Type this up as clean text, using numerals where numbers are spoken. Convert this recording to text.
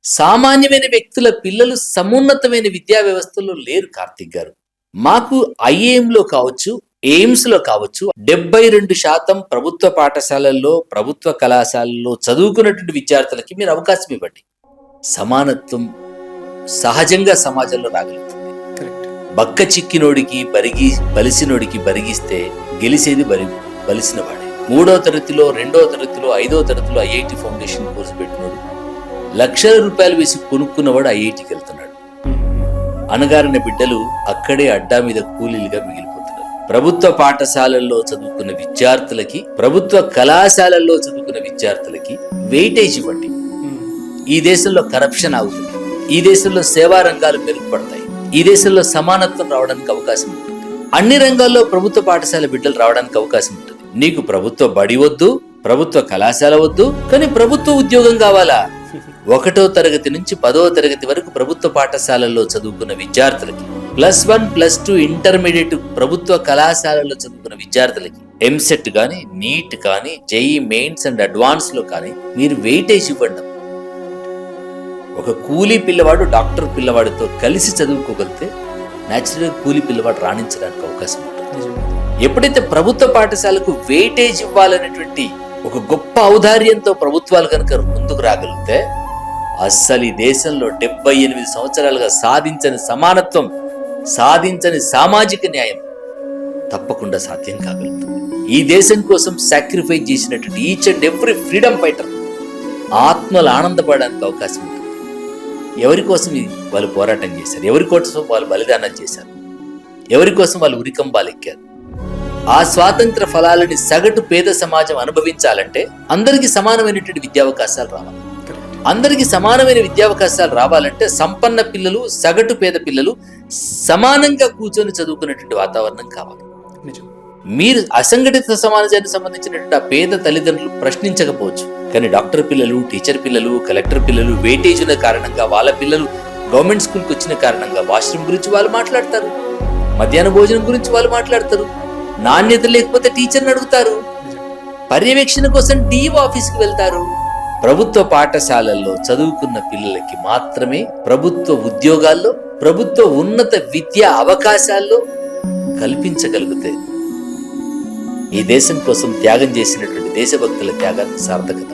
సామాన్యమైన వ్యక్తుల పిల్లలు సమున్నతమైన విద్యా వ్యవస్థలో లేరు కార్తిక్ గారు. మాకు ఐఏఎంలో కావచ్చు, ఎయిమ్స్‌లో కావచ్చు 72% ప్రభుత్వ పాఠశాలల్లో, ప్రభుత్వ కళాశాలల్లో చదువుకున్నటువంటి విద్యార్థులకి మీరు అవకాశం ఇవ్వండి. సమానత్వం సహజంగా సమాజంలో రాగలుగుతుంది. బక్క చిక్కినోడికి బలిసినోడికి బరిగిస్తే గెలిసేది బలిసినవాడే. 3వ తరగతిలో, 2వ తరగతిలో, 5వ తరగతిలో ఐఐటి ఫౌండేషన్ కోర్సు పెట్టినోడు లక్షల రూపాయలు వేసి కొనుక్కున్నవాడు ఐఐటికి వెళ్తున్నాడు. అనగారిన బిడ్డలు అక్కడే అడ్డా మీద కూలీలుగా మిగిలిపోతున్నారు. ప్రభుత్వ పాఠశాలల్లో చదువుకున్న విద్యార్థులకి, ప్రభుత్వ కళాశాలల్లో చదువుకున్న విద్యార్థులకి వెయిటేజ్ ఇవ్వండి. ఈ దేశంలో కరప్షన్ ఆగుతుంది. ఈ దేశంలో సేవా రంగాలు మెరుగుపడతాయి. ఈ దేశంలో సమానత్వం రావడానికి అవకాశం ఉంటుంది. అన్ని రంగాల్లో ప్రభుత్వ పాఠశాల బిడ్డలు రావడానికి అవకాశం ఉంటుంది. నీకు ప్రభుత్వ బడి వద్దు, ప్రభుత్వ కళాశాల వద్దు, కానీ ప్రభుత్వ ఉద్యోగం కావాలా? 1వ తరగతి నుంచి 10వ తరగతి వరకు ప్రభుత్వ పాఠశాలల్లో చదువుకున్న విద్యార్థులకి, +1, +2 ఇంటర్మీడియట్ ప్రభుత్వ కళాశాలల్లో చదువుకున్న విద్యార్థులకి ఎంసెట్ కానీ, నీట్ కానీ, జేఈ మెయిన్స్ అండ్ అడ్వాన్స్ లో కానీ మీరు వెయిటేజ్ ఇవ్వండి. ఒక కూలీ పిల్లవాడు డాక్టర్ పిల్లవాడితో కలిసి చదువుకోగలిగితే న్యాచురల్గా కూలీ పిల్లవాడు రాణించడానికి అవకాశం ఉంటుంది. ఎప్పుడైతే ప్రభుత్వ పాఠశాలకు వెయిటేజ్ ఇవ్వాలనేటువంటి ఒక గొప్ప ఔదార్యంతో ప్రభుత్వాలు కనుక ముందుకు రాగలిగితే అస్సలు ఈ దేశంలో 78 సంవత్సరాలుగా సాధించని సమానత్వం, సాధించని సామాజిక న్యాయం తప్పకుండా సాధ్యం కాగలుగుతుంది. ఈ దేశం కోసం సాక్రిఫైస్ చేసినటువంటి each and every freedom fighter ఆత్మలు ఆనందపడడానికి అవకాశం ఉంటుంది. ఎవరి కోసం వాళ్ళు పోరాటం చేశారు, ఎవరి కోసం వాళ్ళు బలిదానం చేశారు, ఎవరి కోసం వాళ్ళు ఉరికంబాలు ఎక్కారు. ఆ స్వాతంత్ర ఫలాలని సగటు పేద సమాజం అనుభవించాలంటే అందరికీ సమానమైనటువంటి విద్యావకాశాలు రావాలి. అందరికీ సమానమైన విద్యావకాశాలు రావాలంటే సంపన్న పిల్లలు, సగటు పేద పిల్లలు సమానంగా కూర్చొని చదువుకునేటువంటి వాతావరణం కావాలి. మీరు అసంఘటిత సమాజానికి సంబంధించినటువంటి ఆ పేద తల్లిదండ్రులు ప్రశ్నించకపోవచ్చు, కానీ డాక్టర్ పిల్లలు, టీచర్ పిల్లలు, కలెక్టర్ పిల్లలు వెయిటేజ్ ఉన్న కారణంగా వాళ్ళ పిల్లలు గవర్నమెంట్ స్కూల్కి వచ్చిన కారణంగా వాష్రూమ్ గురించి వాళ్ళు మాట్లాడతారు, మధ్యాహ్న భోజనం గురించి వాళ్ళు మాట్లాడతారు, నాణ్యత లేకపోతే టీచర్ని అడుగుతారు, పర్యవేక్షణ కోసం డిఓ ఆఫీస్కి వెళ్తారు. ప్రభుత్వ పాఠశాలల్లో చదువుకున్న పిల్లలకి మాత్రమే ప్రభుత్వ ఉద్యోగాల్లో, ప్రభుత్వ ఉన్నత విద్యా అవకాశాల్లో కల్పించగలిగితే ఈ దేశం కోసం త్యాగం చేసినటువంటి దేశభక్తుల త్యాగానికి సార్థకత.